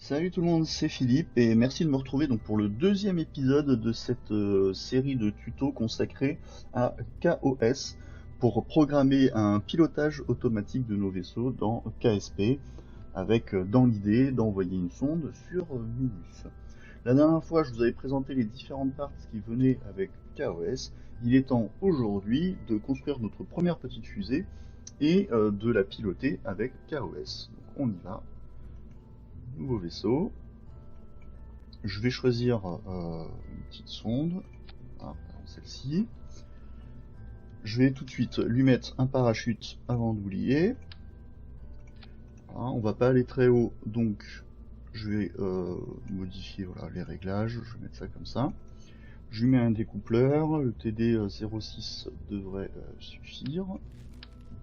Salut tout le monde, c'est Philippe et merci de me retrouver donc pour le deuxième épisode de cette série de tutos consacrée à KOS pour programmer un pilotage automatique de nos vaisseaux dans KSP avec dans l'idée d'envoyer une sonde sur Nubus. La dernière fois, je vous avais présenté les différentes parts qui venaient avec KOS. Il est temps aujourd'hui de construire notre première petite fusée et de la piloter avec KOS. Donc on y va. Nouveau vaisseau. Je vais choisir une petite sonde, celle-ci. Je vais tout de suite lui mettre un parachute avant d'oublier. Voilà, on va pas aller très haut, donc je vais modifier voilà, les réglages. Je vais mettre ça comme ça. Je lui mets un découpleur, le TD06 devrait suffire.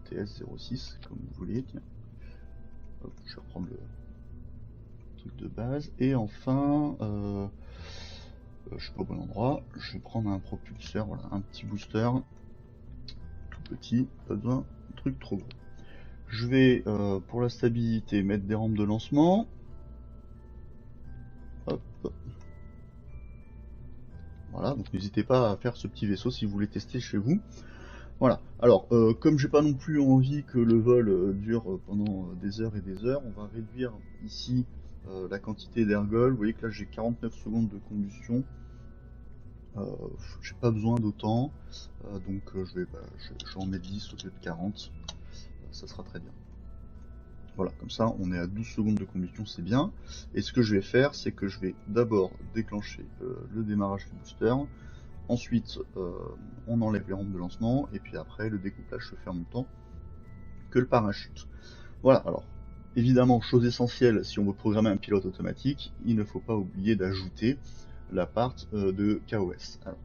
TS06, comme vous voulez. Tiens. Hop, je vais reprendre le truc de base. Et enfin, je suis pas au bon endroit, je vais prendre un propulseur, voilà, un petit booster, tout petit, pas besoin de truc trop gros. Je vais, pour la stabilité, mettre des rampes de lancement. Hop. Voilà, donc n'hésitez pas à faire ce petit vaisseau si vous voulez tester chez vous. Voilà, alors, comme j'ai pas non plus envie que le vol dure pendant des heures et des heures, on va réduire ici la quantité d'ergol. Vous voyez que là j'ai 49 secondes de combustion. J'ai pas besoin d'autant, donc je vais en mettre 10 au lieu de 40, ça sera très bien. Voilà, comme ça on est à 12 secondes de combustion, c'est bien. Et ce que je vais faire, c'est que je vais d'abord déclencher le démarrage du booster, ensuite on enlève les rampes de lancement, et puis après le découplage se fait en même temps que le parachute. Voilà, alors évidemment, chose essentielle, si on veut programmer un pilote automatique, il ne faut pas oublier d'ajouter la part de KOS. Alors,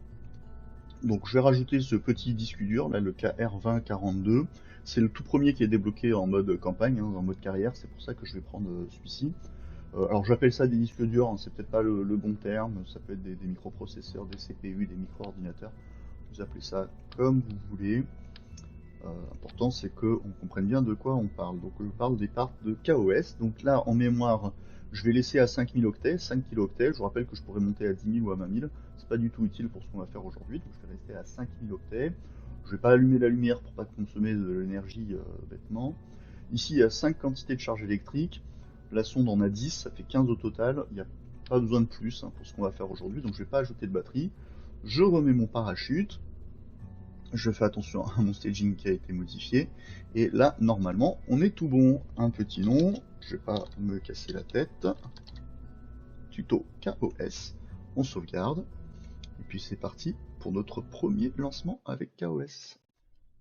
donc je vais rajouter ce petit disque dur, là le KR2042. C'est le tout premier qui est débloqué en mode campagne, en mode carrière, c'est pour ça que je vais prendre celui-ci. Alors j'appelle ça des disques durs, hein, c'est peut-être pas le bon terme, ça peut être des microprocesseurs, des CPU, des micro-ordinateurs. Vous appelez ça comme vous voulez. L'important c'est qu'on comprenne bien de quoi on parle. Donc je parle des parts de KOS. Donc là en mémoire, je vais laisser à 5000 octets, 5 kilooctets. Je vous rappelle que je pourrais monter à 10 000 ou à 20 000. C'est pas du tout utile pour ce qu'on va faire aujourd'hui. Donc je vais rester à 5000 octets. Je vais pas allumer la lumière pour pas consommer de l'énergie bêtement. Ici il y a 5 quantités de charge électrique. La sonde en a 10, ça fait 15 au total. Il n'y a pas besoin de plus pour ce qu'on va faire aujourd'hui. Donc je vais pas ajouter de batterie. Je remets mon parachute. Je fais attention à mon staging qui a été modifié. Et là, normalement, on est tout bon. Un petit nom, je vais pas me casser la tête. Tuto KOS. On sauvegarde. Et puis c'est parti pour notre premier lancement avec KOS.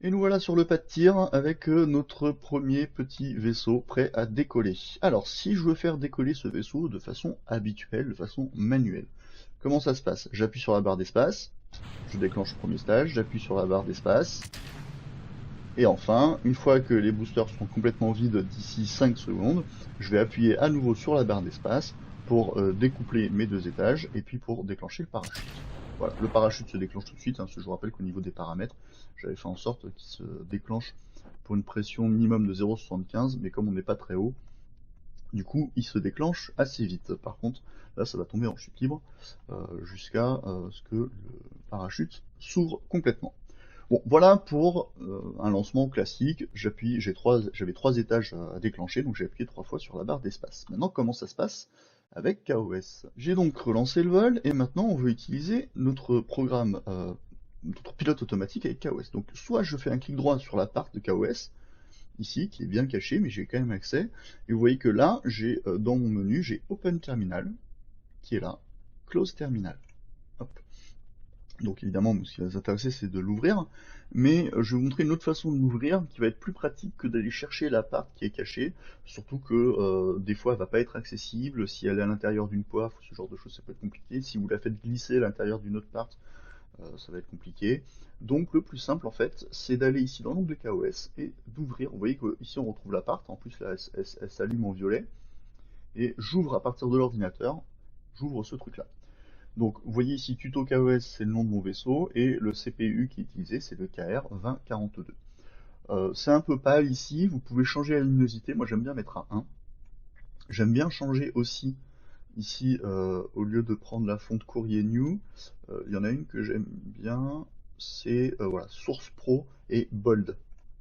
Et nous voilà sur le pas de tir avec notre premier petit vaisseau prêt à décoller. Alors, si je veux faire décoller ce vaisseau de façon habituelle, de façon manuelle, comment ça se passe? J'appuie sur la barre d'espace. Je déclenche le premier stage, j'appuie sur la barre d'espace. Et enfin, une fois que les boosters seront complètement vides d'ici 5 secondes, je vais appuyer à nouveau sur la barre d'espace pour découpler mes deux étages et puis pour déclencher le parachute. Voilà, le parachute se déclenche tout de suite, parce que je vous rappelle qu'au niveau des paramètres, j'avais fait en sorte qu'il se déclenche pour une pression minimum de 0,75, mais comme on n'est pas très haut, du coup, il se déclenche assez vite. Par contre, là, ça va tomber en chute libre jusqu'à ce que le parachute s'ouvre complètement. Bon, voilà pour un lancement classique. J'avais trois étages à déclencher, donc j'ai appuyé 3 fois sur la barre d'espace. Maintenant, comment ça se passe avec KOS? J'ai donc relancé le vol et maintenant on veut utiliser notre programme, notre pilote automatique avec KOS. Donc, soit je fais un clic droit sur la part de KOS, ici, qui est bien caché, mais j'ai quand même accès. Et vous voyez que là, j'ai dans mon menu, j'ai Open Terminal, qui est là, Close Terminal. Hop. Donc évidemment, ce qui va nous intéresser, c'est de l'ouvrir, mais je vais vous montrer une autre façon de l'ouvrir qui va être plus pratique que d'aller chercher la part qui est cachée, surtout que des fois elle va pas être accessible, si elle est à l'intérieur d'une poire ou ce genre de choses, ça peut être compliqué. Si vous la faites glisser à l'intérieur d'une autre part, ça va être compliqué. Donc le plus simple en fait, c'est d'aller ici dans l'onglet KOS et d'ouvrir. Vous voyez que ici on retrouve la part, en plus là elle s'allume en violet, et j'ouvre à partir de l'ordinateur, j'ouvre ce truc là. Donc vous voyez ici tuto KOS, c'est le nom de mon vaisseau, et le CPU qui est utilisé, c'est le KR2042. C'est un peu pâle ici, vous pouvez changer la luminosité, moi j'aime bien mettre à 1. J'aime bien changer aussi ici, au lieu de prendre la fonte courrier new, il y en a une que j'aime bien, c'est voilà, Source Pro et Bold.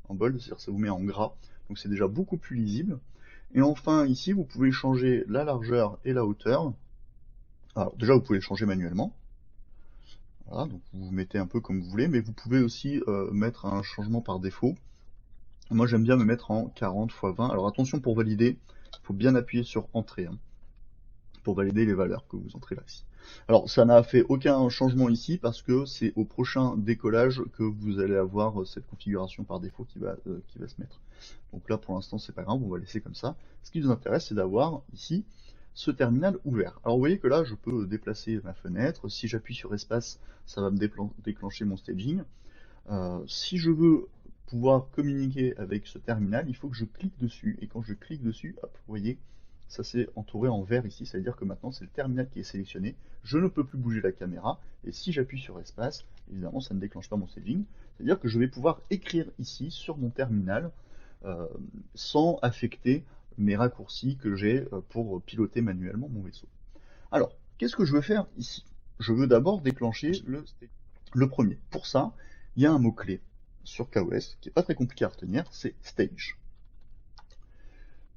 En bold, c'est-à-dire ça vous met en gras, donc c'est déjà beaucoup plus lisible. Et enfin, ici, vous pouvez changer la largeur et la hauteur. Alors déjà, vous pouvez le changer manuellement. Voilà, donc vous mettez un peu comme vous voulez, mais vous pouvez aussi mettre un changement par défaut. Moi, j'aime bien me mettre en 40 x 20. Alors attention, pour valider, il faut bien appuyer sur Entrée, hein, pour valider les valeurs que vous entrez là ici. Alors ça n'a fait aucun changement ici parce que c'est au prochain décollage que vous allez avoir cette configuration par défaut qui va se mettre. Donc là pour l'instant c'est pas grave, on va laisser comme ça. Ce qui nous intéresse c'est d'avoir ici ce terminal ouvert. Alors vous voyez que là je peux déplacer ma fenêtre, si j'appuie sur espace ça va me déclencher mon staging. Si je veux pouvoir communiquer avec ce terminal, il faut que je clique dessus, et quand je clique dessus, hop, vous voyez, ça s'est entouré en vert ici, c'est à dire que maintenant c'est le terminal qui est sélectionné, je ne peux plus bouger la caméra, et si j'appuie sur espace, évidemment ça ne déclenche pas mon staging, c'est à dire que je vais pouvoir écrire ici sur mon terminal sans affecter mes raccourcis que j'ai pour piloter manuellement mon vaisseau. Alors, qu'est-ce que je veux faire ici? Je veux d'abord déclencher le premier. Pour ça, il y a un mot-clé sur KOS qui n'est pas très compliqué à retenir, c'est stage.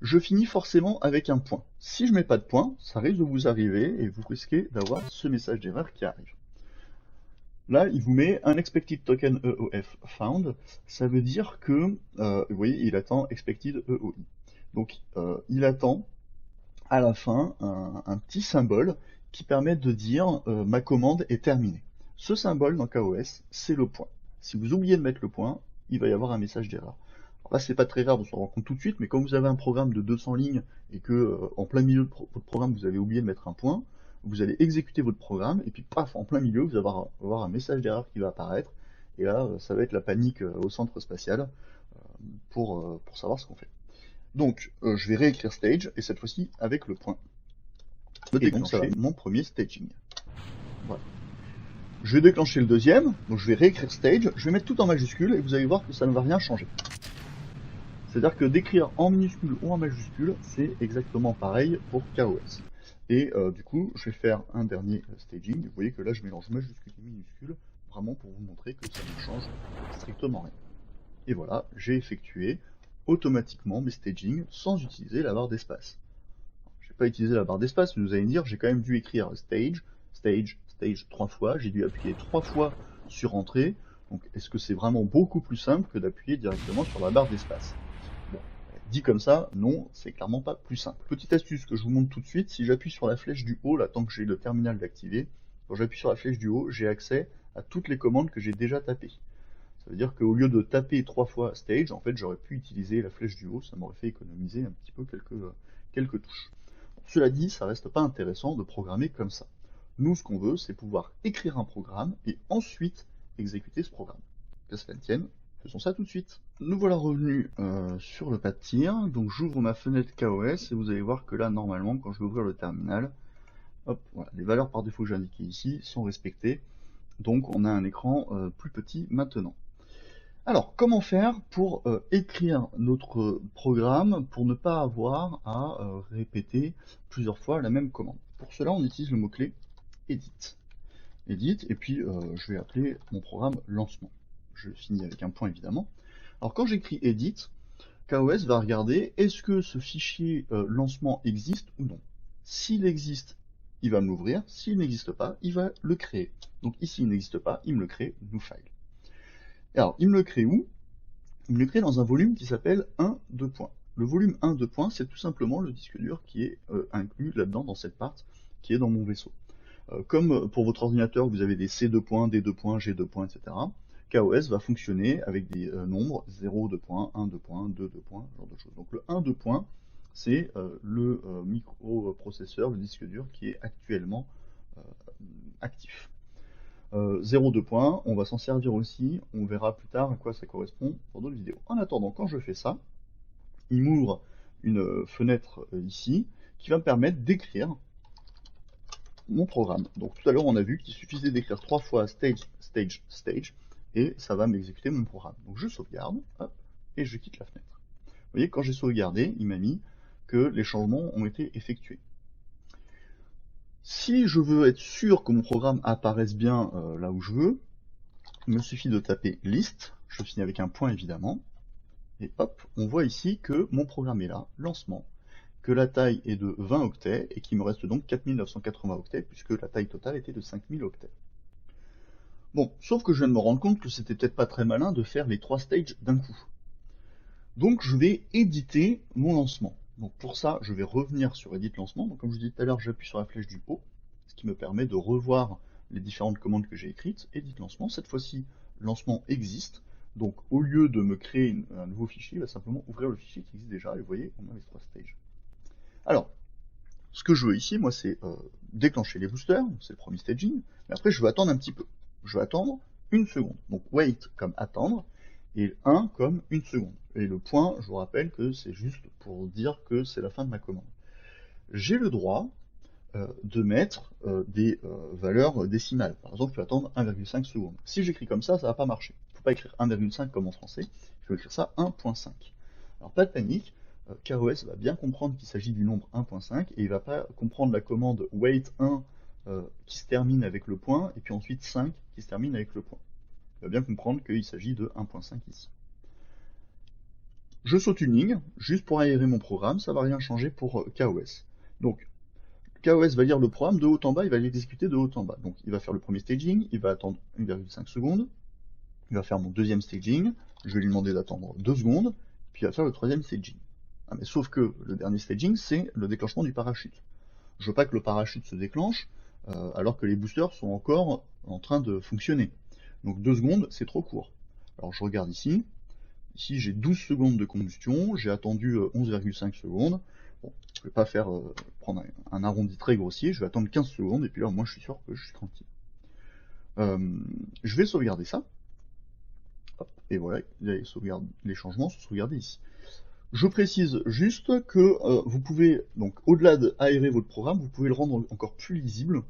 Je finis forcément avec un point. Si je mets pas de point, ça risque de vous arriver et vous risquez d'avoir ce message d'erreur qui arrive. Là, il vous met un expected token EOF found. Ça veut dire que, vous voyez, il attend expected EOI. Donc, il attend à la fin un petit symbole qui permet de dire ma commande est terminée. Ce symbole dans KOS, c'est le point. Si vous oubliez de mettre le point, il va y avoir un message d'erreur. Là, c'est pas très grave, on s'en rend compte tout de suite, mais quand vous avez un programme de 200 lignes et que en plein milieu de votre programme, vous avez oublié de mettre un point, vous allez exécuter votre programme et puis paf, en plein milieu, vous allez avoir un message d'erreur qui va apparaître. Et là, ça va être la panique au centre spatial pour savoir ce qu'on fait. Donc, je vais réécrire stage, et cette fois-ci avec le point. Et donc, ça va être mon premier staging. Voilà. Je vais déclencher le deuxième, donc je vais réécrire stage, je vais mettre tout en majuscule, et vous allez voir que ça ne va rien changer. C'est-à-dire que d'écrire en minuscule ou en majuscule, c'est exactement pareil pour KOS. Et du coup, je vais faire un dernier staging. Vous voyez que là, je mélange majuscule et minuscule, vraiment pour vous montrer que ça ne change strictement rien. Et voilà, j'ai effectué automatiquement mes staging sans utiliser la barre d'espace. Je n'ai pas utilisé la barre d'espace, mais vous allez me dire, j'ai quand même dû écrire stage, stage, stage 3 fois, j'ai dû appuyer 3 fois sur entrée, donc est-ce que c'est vraiment beaucoup plus simple que d'appuyer directement sur la barre d'espace? Bon, dit comme ça, non, c'est clairement pas plus simple. Petite astuce que je vous montre tout de suite, si j'appuie sur la flèche du haut, là, tant que j'ai le terminal d'activer, quand j'appuie sur la flèche du haut, j'ai accès à toutes les commandes que j'ai déjà tapées. Ça veut dire qu'au lieu de taper 3 fois stage, en fait, j'aurais pu utiliser la flèche du haut, ça m'aurait fait économiser un petit peu quelques touches. Cela dit, ça reste pas intéressant de programmer comme ça. Nous, ce qu'on veut, c'est pouvoir écrire un programme et ensuite exécuter ce programme. Que cela ne tienne, faisons ça tout de suite. Nous voilà revenus sur le pas de tir, donc j'ouvre ma fenêtre KOS et vous allez voir que là, normalement, quand je vais ouvrir le terminal, hop, voilà, les valeurs par défaut que j'ai indiquées ici sont respectées, donc on a un écran plus petit maintenant. Alors, comment faire pour écrire notre programme pour ne pas avoir à répéter plusieurs fois la même commande? Pour cela, on utilise le mot-clé edit. Edit, et puis je vais appeler mon programme lancement. Je finis avec un point évidemment. Alors quand j'écris edit, KOS va regarder est-ce que ce fichier lancement existe ou non. S'il existe, il va me l'ouvrir. S'il n'existe pas, il va le créer. Donc ici, il n'existe pas, il me le crée, new file. Alors, il me le crée où? Il me le crée dans un volume qui s'appelle 1,2 points. Le volume 1,2 points, c'est tout simplement le disque dur qui est inclus là-dedans, dans cette partie, qui est dans mon vaisseau. Comme pour votre ordinateur, vous avez des C2 points, D2 points, G2 points, etc. KOS va fonctionner avec des nombres 0, 2 points, 1, 2 points, 2, 2 points, ce genre de choses. Donc le 1, 2 points, c'est le microprocesseur, le disque dur qui est actuellement actif. 0,2 points, on va s'en servir aussi, on verra plus tard à quoi ça correspond dans d'autres vidéos. En attendant, quand je fais ça, il m'ouvre une fenêtre ici qui va me permettre d'écrire mon programme. Donc tout à l'heure on a vu qu'il suffisait d'écrire 3 fois stage, stage, stage, et ça va m'exécuter mon programme. Donc je sauvegarde, hop, et je quitte la fenêtre. Vous voyez, quand j'ai sauvegardé, il m'a mis que les changements ont été effectués. Si je veux être sûr que mon programme apparaisse bien là où je veux, il me suffit de taper list, je finis avec un point évidemment, et hop, on voit ici que mon programme est là, lancement, que la taille est de 20 octets, et qu'il me reste donc 4980 octets, puisque la taille totale était de 5000 octets. Bon, sauf que je viens de me rendre compte que c'était peut-être pas très malin de faire les 3 stages d'un coup. Donc je vais éditer mon lancement. Donc pour ça, je vais revenir sur Edit lancement. Donc comme je disais tout à l'heure, j'appuie sur la flèche du haut, ce qui me permet de revoir les différentes commandes que j'ai écrites. Edit lancement, cette fois-ci, lancement existe. Donc au lieu de me créer un nouveau fichier, il va simplement ouvrir le fichier qui existe déjà. Et vous voyez, on a les 3 stages. Alors, ce que je veux ici, moi, c'est déclencher les boosters, c'est le premier staging, mais après je veux attendre un petit peu. Je vais attendre une seconde. Donc wait comme attendre, et 1 comme une seconde. Et le point, je vous rappelle que c'est juste pour dire que c'est la fin de ma commande. J'ai le droit de mettre des valeurs décimales. Par exemple, je peux attendre 1,5 secondes. Si j'écris comme ça va pas marcher. Il ne faut pas écrire 1,5 comme en français, il faut écrire ça 1.5. Alors pas de panique, KOS va bien comprendre qu'il s'agit du nombre 1.5 et il va pas comprendre la commande wait 1 qui se termine avec le point et puis ensuite 5 qui se termine avec le point. Il va bien comprendre qu'il s'agit de 1.5 ici. Je saute une ligne, juste pour aérer mon programme, ça va rien changer pour KOS. Donc, KOS va lire le programme de haut en bas, il va l'exécuter de haut en bas. Donc, il va faire le premier staging, il va attendre 1,5 secondes, il va faire mon deuxième staging, je vais lui demander d'attendre 2 secondes, puis il va faire le troisième staging. Ah, mais sauf que le dernier staging, c'est le déclenchement du parachute. Je veux pas que le parachute se déclenche alors que les boosters sont encore en train de fonctionner. Donc 2 secondes, c'est trop court. Alors je regarde ici. Ici, j'ai 12 secondes de combustion, j'ai attendu 11,5 secondes. Bon, je vais pas prendre un arrondi très grossier, je vais attendre 15 secondes, et puis là, moi, je suis sûr que je suis tranquille. Je vais sauvegarder ça. Hop, et voilà, les changements sont sauvegardés ici. Je précise juste que vous pouvez, donc au-delà d'aérer votre programme, vous pouvez le rendre encore plus lisible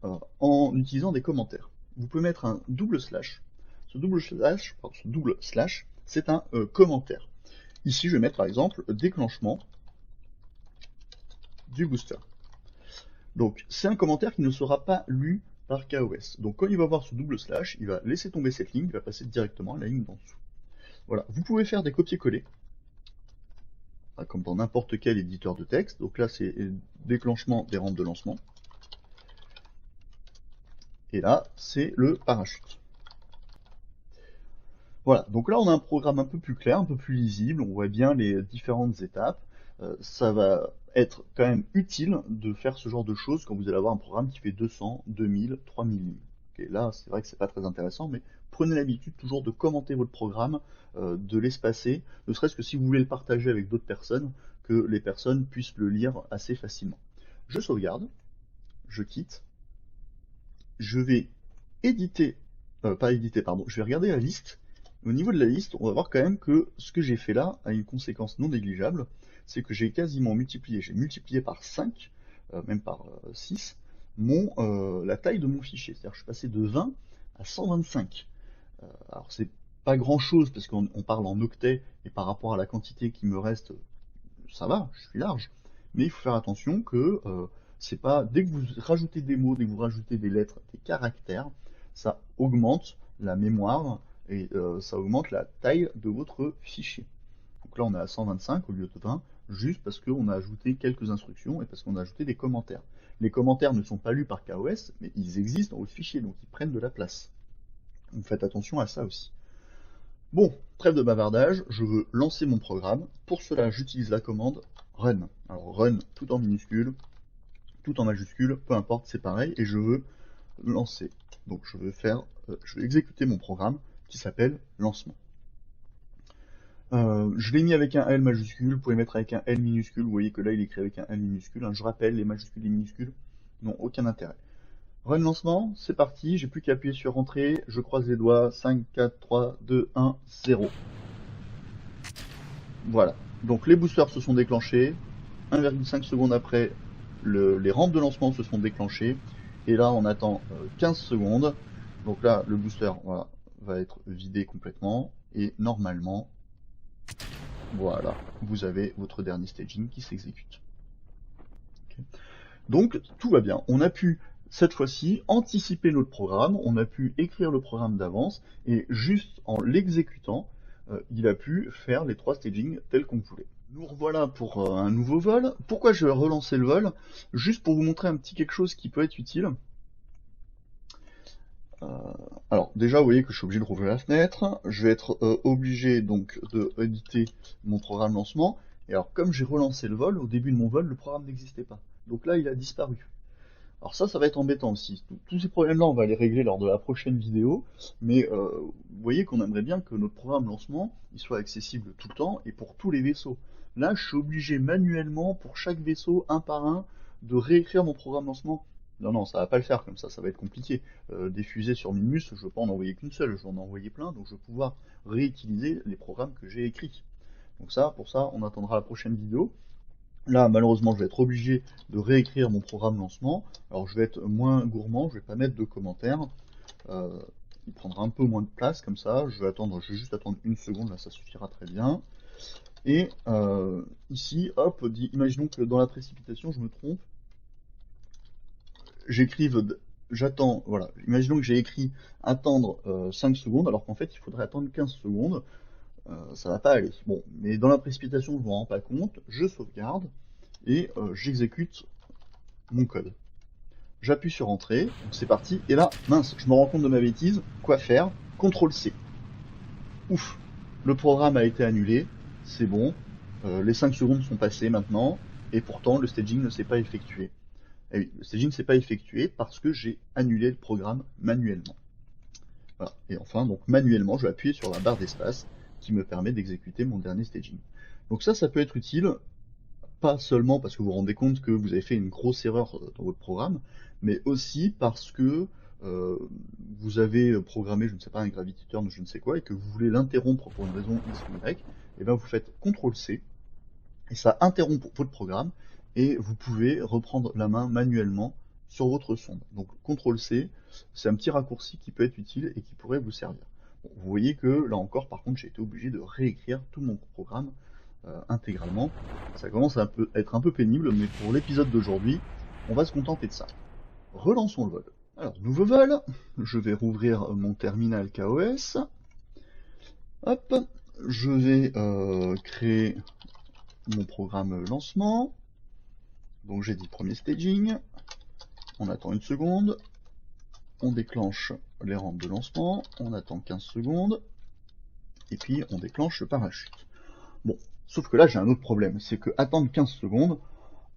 en utilisant des commentaires. Vous pouvez mettre un double slash. Ce double slash, c'est un commentaire. Ici, je vais mettre par exemple déclenchement du booster. Donc, c'est un commentaire qui ne sera pas lu par KOS. Donc, quand il va voir ce double slash, il va laisser tomber cette ligne, il va passer directement à la ligne d'en dessous. Voilà, vous pouvez faire des copier-coller, comme dans n'importe quel éditeur de texte. Donc là, c'est déclenchement des rampes de lancement. Et là, c'est le parachute. Voilà, donc là on a un programme un peu plus clair, un peu plus lisible, on voit bien les différentes étapes. Ça va être quand même utile de faire ce genre de choses quand vous allez avoir un programme qui fait 200, 2000, 3000 lignes. Okay, là c'est vrai que c'est pas très intéressant, mais prenez l'habitude toujours de commenter votre programme, de l'espacer, ne serait-ce que si vous voulez le partager avec d'autres personnes, que les personnes puissent le lire assez facilement. Je sauvegarde, je quitte, je vais éditer, je vais regarder la liste. Au niveau de la liste, on va voir quand même que ce que j'ai fait là a une conséquence non négligeable, c'est que j'ai quasiment multiplié, j'ai multiplié par 5, même par 6, la taille de mon fichier. C'est-à-dire que je suis passé de 20 à 125. Alors c'est pas grand chose parce qu'on parle en octets et par rapport à la quantité qui me reste, ça va, je suis large. Mais il faut faire attention que c'est pas, dès que vous rajoutez des mots, dès que vous rajoutez des lettres, des caractères, ça augmente la mémoire et ça augmente la taille de votre fichier. Donc là on est à 125 au lieu de 20, juste parce qu'on a ajouté quelques instructions et parce qu'on a ajouté des commentaires. Les commentaires ne sont pas lus par KOS, mais ils existent dans votre fichier, donc ils prennent de la place. Donc faites attention à ça aussi. Bon, trêve de bavardage, je veux lancer mon programme. Pour cela, j'utilise la commande run. Alors run tout en minuscule, tout en majuscule, peu importe, c'est pareil, et je veux lancer. Donc je vais exécuter mon programme qui s'appelle lancement. Je l'ai mis avec un L majuscule, vous pouvez mettre avec un L minuscule, vous voyez que là il est écrit avec un L minuscule. Je rappelle, les majuscules et les minuscules n'ont aucun intérêt. Run lancement, c'est parti, j'ai plus qu'à appuyer sur entrée, je croise les doigts, 5, 4, 3, 2, 1, 0. Voilà, donc les boosters se sont déclenchés, 1,5 secondes après, les rampes de lancement se sont déclenchées, et là on attend 15 secondes, donc là le booster voilà, va être vidé complètement, et normalement, voilà, vous avez votre dernier staging qui s'exécute. Okay. Donc tout va bien. On a pu cette fois-ci anticiper notre programme, on a pu écrire le programme d'avance et juste en l'exécutant, il a pu faire les 3 stagings tels qu'on voulait. Nous revoilà pour un nouveau vol. Pourquoi je vais relancer le vol? Juste pour vous montrer un petit quelque chose qui peut être utile. Alors déjà vous voyez que je suis obligé de rouvrir la fenêtre, je vais être obligé donc de éditer mon programme lancement, et alors comme j'ai relancé le vol, au début de mon vol le programme n'existait pas, donc là il a disparu. Alors ça va être embêtant aussi, tous ces problèmes là on va les régler lors de la prochaine vidéo, mais vous voyez qu'on aimerait bien que notre programme lancement il soit accessible tout le temps et pour tous les vaisseaux. Là je suis obligé manuellement pour chaque vaisseau un par un de réécrire mon programme lancement. Non, non, ça va pas le faire comme ça va être compliqué. Des fusées sur Minmus, je ne veux pas en envoyer qu'une seule, je vais en envoyer plein, donc je vais pouvoir réutiliser les programmes que j'ai écrits. Donc ça, pour ça, on attendra la prochaine vidéo. Là, malheureusement, je vais être obligé de réécrire mon programme lancement. Alors je vais être moins gourmand, je vais pas mettre de commentaires. Il prendra un peu moins de place comme ça. Je vais juste attendre une seconde, là ça suffira très bien. Et ici, hop, imaginons que dans la précipitation, je me trompe. J'attends, voilà, imaginons que j'ai écrit attendre 5 secondes, alors qu'en fait il faudrait attendre 15 secondes, ça va pas aller. Bon, mais dans la précipitation je m'en rends pas compte, je sauvegarde, et j'exécute mon code. J'appuie sur Entrée, c'est parti, et là, mince, je me rends compte de ma bêtise, quoi faire? CTRL-C. Ouf, le programme a été annulé, c'est bon, les 5 secondes sont passées maintenant, et pourtant le staging ne s'est pas effectué. Et oui, le staging ne s'est pas effectué parce que j'ai annulé le programme manuellement. Voilà. Et enfin, donc manuellement, je vais appuyer sur la barre d'espace qui me permet d'exécuter mon dernier staging. Donc ça peut être utile, pas seulement parce que vous vous rendez compte que vous avez fait une grosse erreur dans votre programme, mais aussi parce que vous avez programmé, je ne sais pas, un Gravity Turn ou je ne sais quoi, et que vous voulez l'interrompre pour une raison X ou Y, et bien vous faites CTRL-C, et ça interrompt votre programme, et vous pouvez reprendre la main manuellement sur votre sonde. Donc CTRL-C, c'est un petit raccourci qui peut être utile et qui pourrait vous servir. Bon, vous voyez que là encore, par contre, j'ai été obligé de réécrire tout mon programme intégralement. Ça commence à être un peu pénible, mais pour l'épisode d'aujourd'hui, on va se contenter de ça. Relançons le vol. Alors, nouveau vol, je vais rouvrir mon terminal KOS. Hop, je vais créer mon programme lancement. Donc j'ai dit premier staging, on attend une seconde, on déclenche les rampes de lancement, on attend 15 secondes, et puis on déclenche le parachute. Bon, sauf que là j'ai un autre problème, c'est que attendre 15 secondes,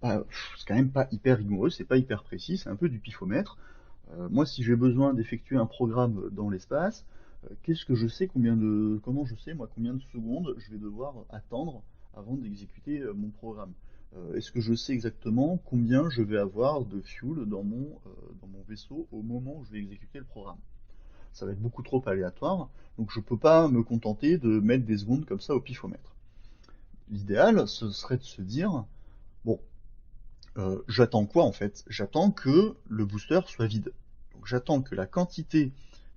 c'est quand même pas hyper rigoureux, c'est pas hyper précis, c'est un peu du pifomètre. Moi si j'ai besoin d'effectuer un programme dans l'espace, qu'est-ce que je sais comment je sais moi combien de secondes je vais devoir attendre avant d'exécuter mon programme? Est-ce que je sais exactement combien je vais avoir de fuel dans mon vaisseau au moment où je vais exécuter le programme? Ça va être beaucoup trop aléatoire, donc je peux pas me contenter de mettre des secondes comme ça au pifomètre. L'idéal, ce serait de se dire, bon, j'attends quoi en fait? J'attends que le booster soit vide. Donc j'attends que la quantité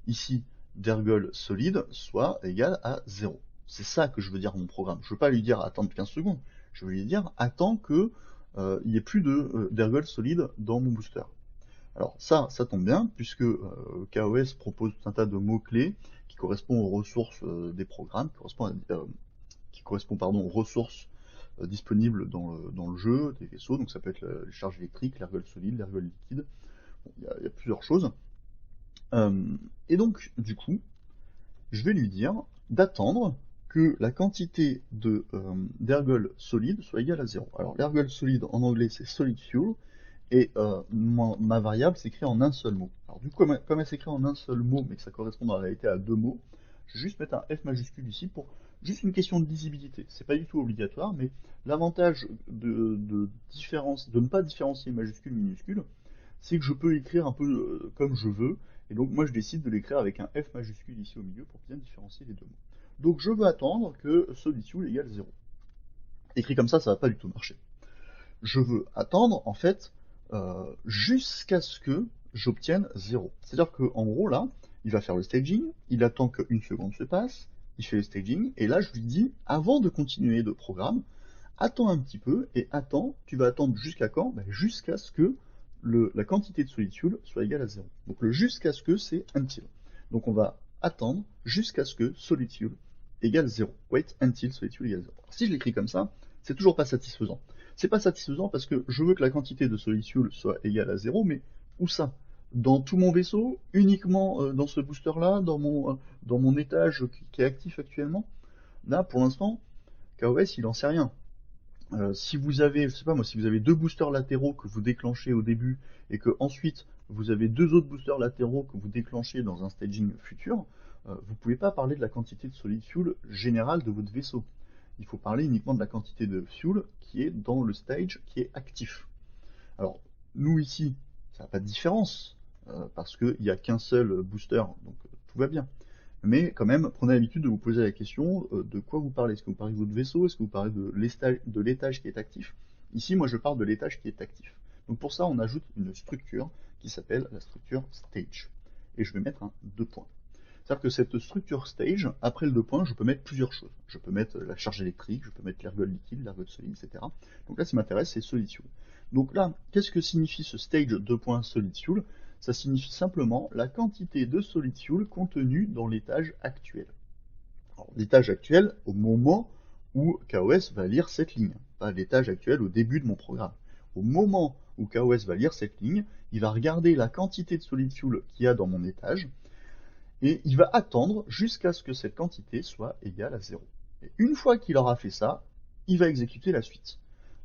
ici d'ergol solide soit égale à 0. C'est ça que je veux dire à mon programme. Je veux pas lui dire attendre 15 secondes. Je veux lui dire attends que il n'y ait plus d'ergol solide dans mon booster. Alors ça tombe bien, puisque KOS propose tout un tas de mots-clés qui correspondent aux ressources des programmes, qui correspondent aux ressources disponibles dans le jeu, des vaisseaux, donc ça peut être les charges électriques, l'ergol solide, l'ergol liquide, bon, il y a plusieurs choses. Et donc, du coup, je vais lui dire d'attendre que la quantité d'ergol solide soit égale à 0. Alors l'ergol solide en anglais c'est solid fuel, et ma variable s'écrit en un seul mot. Alors du coup, comme elle s'écrit en un seul mot, mais que ça correspond en réalité à 2 mots, je vais juste mettre un F majuscule ici pour juste une question de lisibilité. C'est pas du tout obligatoire, mais l'avantage de ne pas différencier majuscule minuscule, c'est que je peux écrire un peu comme je veux, et donc moi je décide de l'écrire avec un F majuscule ici au milieu pour bien différencier les deux mots. Donc je veux attendre que solid fuel égale 0. Écrit comme ça va pas du tout marcher. Je veux attendre en fait jusqu'à ce que j'obtienne 0. C'est-à-dire qu'en gros là, il va faire le staging, il attend qu'une seconde se passe, il fait le staging, et là je lui dis, avant de continuer le programme, attends un petit peu, et tu vas attendre jusqu'à quand? Jusqu'à ce que la quantité de solid fuel soit égale à 0. Donc le jusqu'à ce que, c'est until. Donc on va attendre jusqu'à ce que solid fuel égale 0. Wait until solid fuel égale 0. Alors, si je l'écris comme ça, c'est toujours pas satisfaisant. C'est pas satisfaisant parce que je veux que la quantité de solid fuel soit égale à 0, mais où ça? Dans tout mon vaisseau? Uniquement dans ce booster-là? Dans mon étage qui est actif actuellement? Là, pour l'instant, KOS, il en sait rien. Si vous avez, je sais pas moi, si vous avez 2 boosters latéraux que vous déclenchez au début et que ensuite vous avez 2 autres boosters latéraux que vous déclenchez dans un staging futur, vous pouvez pas parler de la quantité de solid fuel générale de votre vaisseau. Il faut parler uniquement de la quantité de fuel qui est dans le stage qui est actif. Alors, nous ici, ça n'a pas de différence, parce qu'il n'y a qu'un seul booster, donc tout va bien. Mais quand même, prenez l'habitude de vous poser la question de quoi vous parlez. Est-ce que vous parlez de votre vaisseau? Est-ce que vous parlez de l'étage qui est actif? Ici, moi, je parle de l'étage qui est actif. Donc pour ça, on ajoute une structure qui s'appelle la structure stage. Et je vais mettre un 2 points. C'est-à-dire que cette structure stage, après le 2 points, je peux mettre plusieurs choses. Je peux mettre la charge électrique, je peux mettre l'ergol liquide, l'ergol solide, etc. Donc là, ce qui m'intéresse, c'est solid fuel. Donc là, qu'est-ce que signifie ce stage 2 points solid fuel? Ça signifie simplement la quantité de solid fuel contenue dans l'étage actuel. L'étage actuel au moment où KOS va lire cette ligne, pas l'étage actuel au début de mon programme. Au moment où KOS va lire cette ligne, il va regarder la quantité de solid fuel qu'il y a dans mon étage, et il va attendre jusqu'à ce que cette quantité soit égale à 0. Et une fois qu'il aura fait ça, il va exécuter la suite.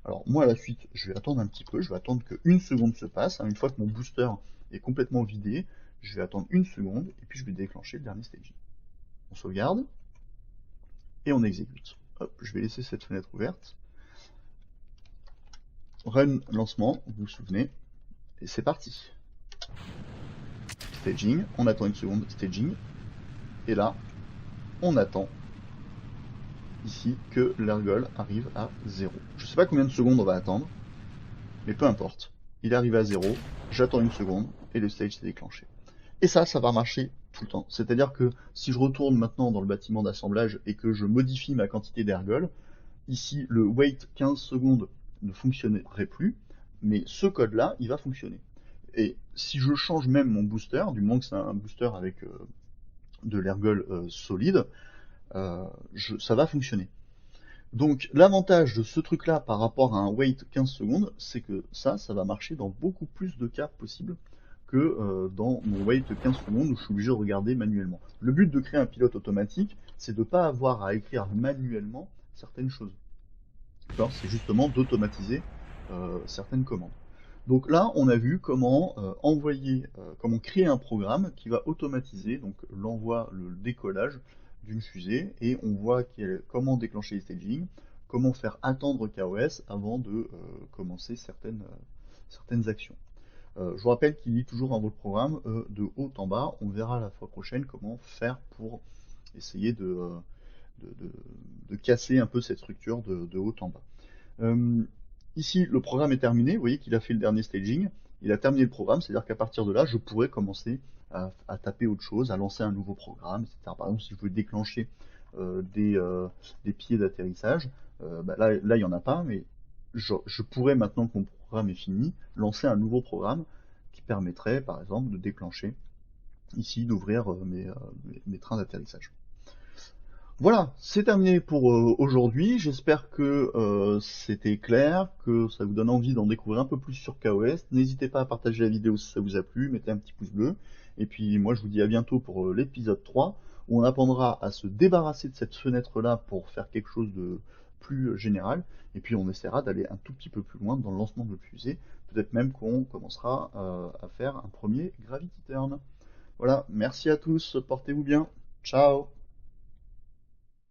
Alors moi, la suite, je vais attendre un petit peu, je vais attendre qu'une seconde se passe. Une fois que mon booster est complètement vidé, je vais attendre une seconde, et puis je vais déclencher le dernier staging. On sauvegarde, et on exécute. Hop, je vais laisser cette fenêtre ouverte. Run lancement, vous vous souvenez, et c'est parti. Staging, on attend une seconde, staging, et là, on attend ici que l'ergol arrive à 0. Je ne sais pas combien de secondes on va attendre, mais peu importe. Il arrive à 0, j'attends une seconde, et le stage s'est déclenché. Et ça va marcher tout le temps. C'est-à-dire que si je retourne maintenant dans le bâtiment d'assemblage et que je modifie ma quantité d'ergol, ici le wait 15 secondes ne fonctionnerait plus, mais ce code-là, il va fonctionner. Et si je change même mon booster, du moment que c'est un booster avec de l'ergol solide, ça va fonctionner. Donc l'avantage de ce truc-là par rapport à un wait 15 secondes, c'est que ça va marcher dans beaucoup plus de cas possibles que dans mon wait 15 secondes où je suis obligé de regarder manuellement. Le but de créer un pilote automatique, c'est de ne pas avoir à écrire manuellement certaines choses. C'est justement d'automatiser certaines commandes. Donc là, on a vu comment comment créer un programme qui va automatiser donc l'envoi, le décollage d'une fusée, et on voit comment déclencher les staging, comment faire attendre KOS avant de commencer certaines actions. Je vous rappelle qu'il lit toujours dans votre programme de haut en bas. On verra la fois prochaine comment faire pour essayer de casser un peu cette structure de haut en bas. Ici, le programme est terminé. Vous voyez qu'il a fait le dernier staging. Il a terminé le programme, c'est-à-dire qu'à partir de là, je pourrais commencer à taper autre chose, à lancer un nouveau programme, etc. Par exemple, si je veux déclencher des pieds d'atterrissage, là, il n'y en a pas, mais je pourrais, maintenant que mon programme est fini, lancer un nouveau programme qui permettrait, par exemple, de déclencher ici, d'ouvrir mes trains d'atterrissage. Voilà, c'est terminé pour aujourd'hui. J'espère que c'était clair, que ça vous donne envie d'en découvrir un peu plus sur KOS. N'hésitez pas à partager la vidéo si ça vous a plu, mettez un petit pouce bleu. Et puis moi je vous dis à bientôt pour l'épisode 3, où on apprendra à se débarrasser de cette fenêtre-là pour faire quelque chose de plus général. Et puis on essaiera d'aller un tout petit peu plus loin dans le lancement de notre fusée. Peut-être même qu'on commencera à faire un premier Gravity Turn. Voilà, merci à tous, portez-vous bien. Ciao!